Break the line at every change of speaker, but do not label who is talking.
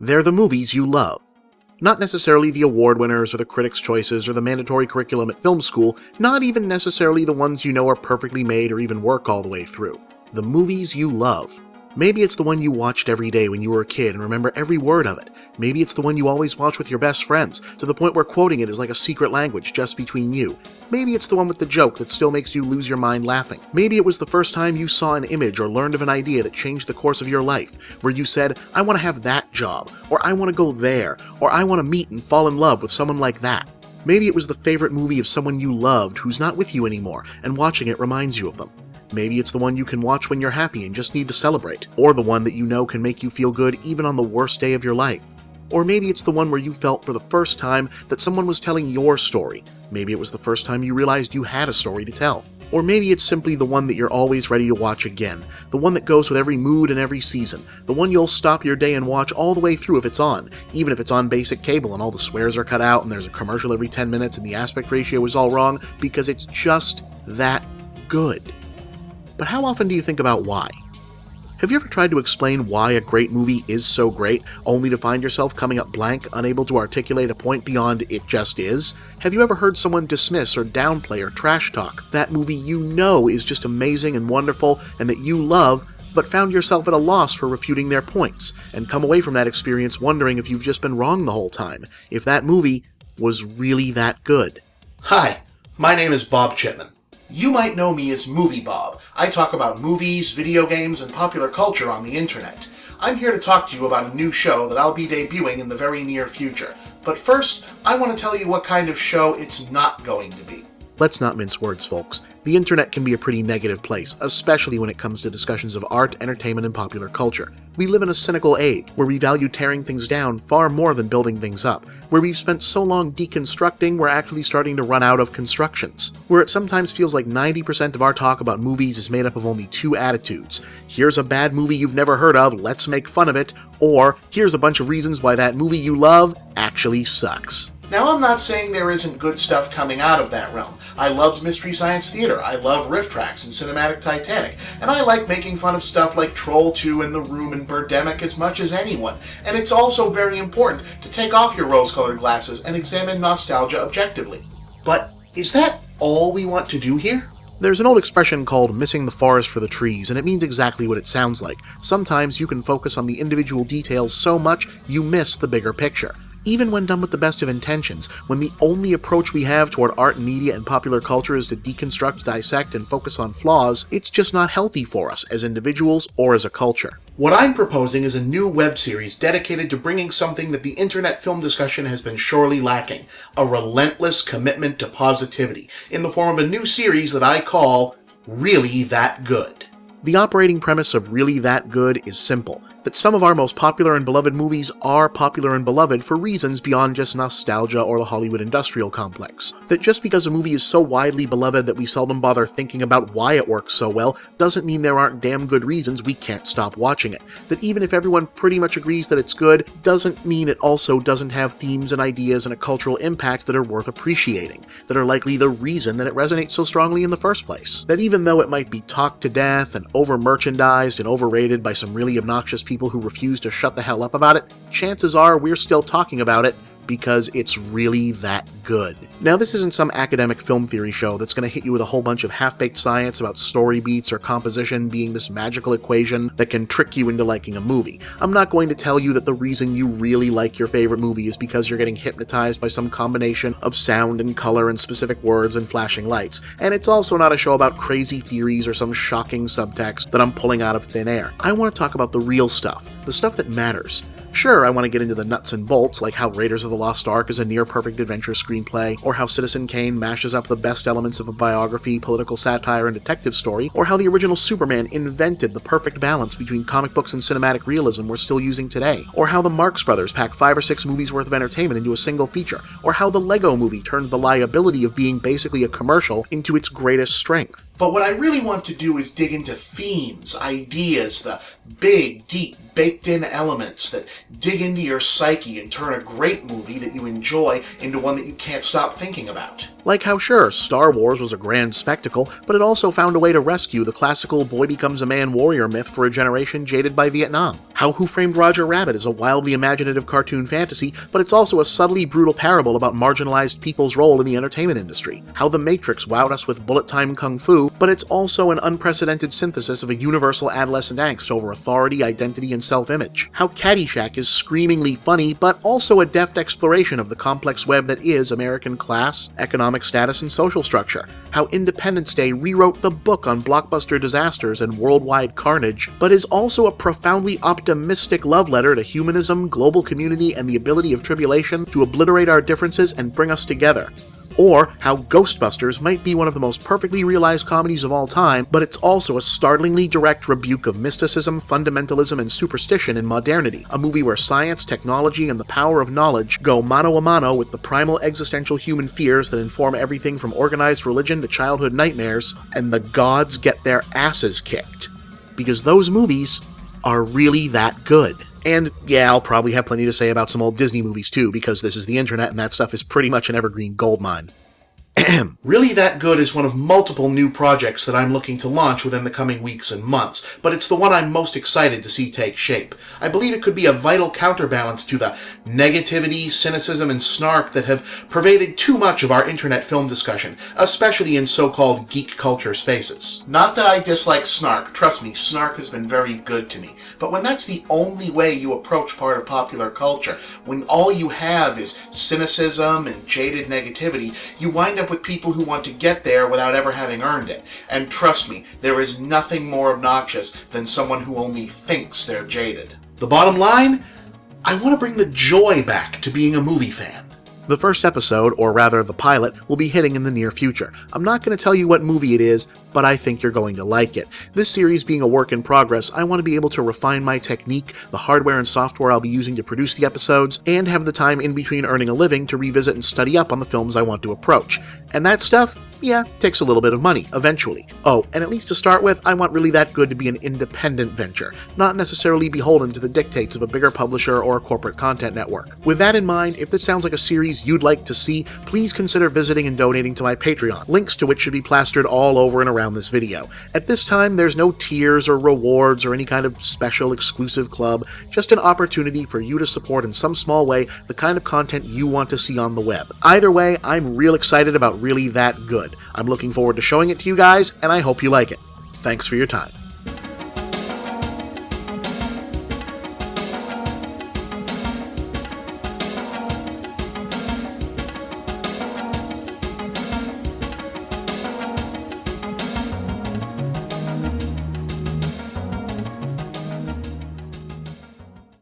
They're the movies you love. Not necessarily the award winners or the critics' choices or the mandatory curriculum at film school, not even necessarily the ones you know are perfectly made or even work all the way through. The movies you love. Maybe it's the one you watched every day when you were a kid and remember every word of it. Maybe it's the one you always watch with your best friends, to the point where quoting it is like a secret language just between you. Maybe it's the one with the joke that still makes you lose your mind laughing. Maybe it was the first time you saw an image or learned of an idea that changed the course of your life, where you said, I want to have that job, or I want to go there, or I want to meet and fall in love with someone like that. Maybe it was the favorite movie of someone you loved who's not with you anymore, and watching it reminds you of them. Maybe it's the one you can watch when you're happy and just need to celebrate, or the one that you know can make you feel good even on the worst day of your life. Or maybe it's the one where you felt for the first time that someone was telling your story. Maybe it was the first time you realized you had a story to tell. Or maybe it's simply the one that you're always ready to watch again, the one that goes with every mood and every season, the one you'll stop your day and watch all the way through if it's on, even if it's on basic cable and all the swears are cut out and there's a commercial every 10 minutes and the aspect ratio is all wrong, because it's just that good. But how often do you think about why? Have you ever tried to explain why a great movie is so great, only to find yourself coming up blank, unable to articulate a point beyond it just is? Have you ever heard someone dismiss or downplay or trash talk that movie you know is just amazing and wonderful and that you love, but found yourself at a loss for refuting their points, and come away from that experience wondering if you've just been wrong the whole time, if that movie was really that good?
Hi, my name is Bob Chipman. You might know me as MovieBob. I talk about movies, video games, and popular culture on the internet. I'm here to talk to you about a new show that I'll be debuting in the very near future. But first, I want to tell you what kind of show it's not going to be.
Let's not mince words, folks. The internet can be a pretty negative place, especially when it comes to discussions of art, entertainment, and popular culture. We live in a cynical age, where we value tearing things down far more than building things up, where we've spent so long deconstructing we're actually starting to run out of constructions, where it sometimes feels like 90% of our talk about movies is made up of only two attitudes. Here's a bad movie you've never heard of, let's make fun of it, or here's a bunch of reasons why that movie you love actually sucks.
Now, I'm not saying there isn't good stuff coming out of that realm. I loved Mystery Science Theater, I love riff tracks and Cinematic Titanic, and I like making fun of stuff like Troll 2 and The Room and Birdemic as much as anyone. And it's also very important to take off your rose-colored glasses and examine nostalgia objectively. But is that all we want to do here?
There's an old expression called missing the forest for the trees, and it means exactly what it sounds like. Sometimes you can focus on the individual details so much you miss the bigger picture. Even when done with the best of intentions, when the only approach we have toward art and media and popular culture is to deconstruct, dissect, and focus on flaws, it's just not healthy for us as individuals or as a culture.
What I'm proposing is a new web series dedicated to bringing something that the internet film discussion has been sorely lacking, a relentless commitment to positivity, in the form of a new series that I call Really That Good.
The operating premise of Really That Good is simple, that some of our most popular and beloved movies are popular and beloved for reasons beyond just nostalgia or the Hollywood industrial complex. That just because a movie is so widely beloved that we seldom bother thinking about why it works so well doesn't mean there aren't damn good reasons we can't stop watching it. That even if everyone pretty much agrees that it's good, doesn't mean it also doesn't have themes and ideas and a cultural impact that are worth appreciating, that are likely the reason that it resonates so strongly in the first place. That even though it might be talked to death and over-merchandised and overrated by some really obnoxious people who refuse to shut the hell up about it, chances are we're still talking about it because it's really that good. Now, this isn't some academic film theory show that's going to hit you with a whole bunch of half-baked science about story beats or composition being this magical equation that can trick you into liking a movie. I'm not going to tell you that the reason you really like your favorite movie is because you're getting hypnotized by some combination of sound and color and specific words and flashing lights. And it's also not a show about crazy theories or some shocking subtext that I'm pulling out of thin air. I want to talk about the real stuff, the stuff that matters. Sure, I want to get into the nuts and bolts, like how Raiders of the Lost Ark is a near-perfect adventure screenplay, or how Citizen Kane mashes up the best elements of a biography, political satire, and detective story, or how the original Superman invented the perfect balance between comic books and cinematic realism we're still using today, or how the Marx Brothers pack 5 or 6 movies worth of entertainment into a single feature, or how the Lego Movie turned the liability of being basically a commercial into its greatest strength.
But what I really want to do is dig into themes, ideas, the big, deep, baked-in elements that dig into your psyche and turn a great movie that you enjoy into one that you can't stop thinking about.
Like how sure, Star Wars was a grand spectacle, but it also found a way to rescue the classical boy-becomes-a-man warrior myth for a generation jaded by Vietnam. How Who Framed Roger Rabbit is a wildly imaginative cartoon fantasy, but it's also a subtly brutal parable about marginalized people's role in the entertainment industry. How The Matrix wowed us with bullet-time kung fu, but it's also an unprecedented synthesis of a universal adolescent angst over authority, identity, and self-image. How Caddyshack is screamingly funny, but also a deft exploration of the complex web that is American class, economic status, and social structure. How Independence Day rewrote the book on blockbuster disasters and worldwide carnage, but is also a profoundly optimistic love letter to humanism, global community, and the ability of tribulation to obliterate our differences and bring us together. Or how Ghostbusters might be one of the most perfectly realized comedies of all time, but it's also a startlingly direct rebuke of mysticism, fundamentalism, and superstition in modernity, a movie where science, technology, and the power of knowledge go mano a mano with the primal existential human fears that inform everything from organized religion to childhood nightmares, and the gods get their asses kicked. Because those movies are really that good. And yeah, I'll probably have plenty to say about some old Disney movies too, because this is the internet and that stuff is pretty much an evergreen goldmine. Really That Good is one of multiple new projects that I'm looking to launch within the coming weeks and months, but it's the one I'm most excited to see take shape. I believe it could be a vital counterbalance to the negativity, cynicism, and snark that have pervaded too much of our internet film discussion, especially in so-called geek culture spaces. Not that I dislike snark, trust me, snark has been very good to me, but when that's the only way you approach part of popular culture, when all you have is cynicism and jaded negativity, you wind up with people who want to get there without ever having earned it. And trust me, there is nothing more obnoxious than someone who only thinks they're jaded. The bottom line? I want to bring the joy back to being a movie fan. The first episode, or rather the pilot, will be hitting in the near future. I'm not going to tell you what movie it is, but I think you're going to like it. This series being a work in progress, I want to be able to refine my technique, the hardware and software I'll be using to produce the episodes, and have the time in between earning a living to revisit and study up on the films I want to approach. And that stuff, yeah, takes a little bit of money, eventually. Oh, and at least to start with, I want Really That Good to be an independent venture, not necessarily beholden to the dictates of a bigger publisher or a corporate content network. With that in mind, if this sounds like a series you'd like to see, please consider visiting and donating to my Patreon, links to which should be plastered all over and around this video. At this time, there's no tiers or rewards or any kind of special exclusive club, just an opportunity for you to support in some small way the kind of content you want to see on the web. Either way, I'm real excited about Really That Good. I'm looking forward to showing it to you guys, and I hope you like it. Thanks for your time.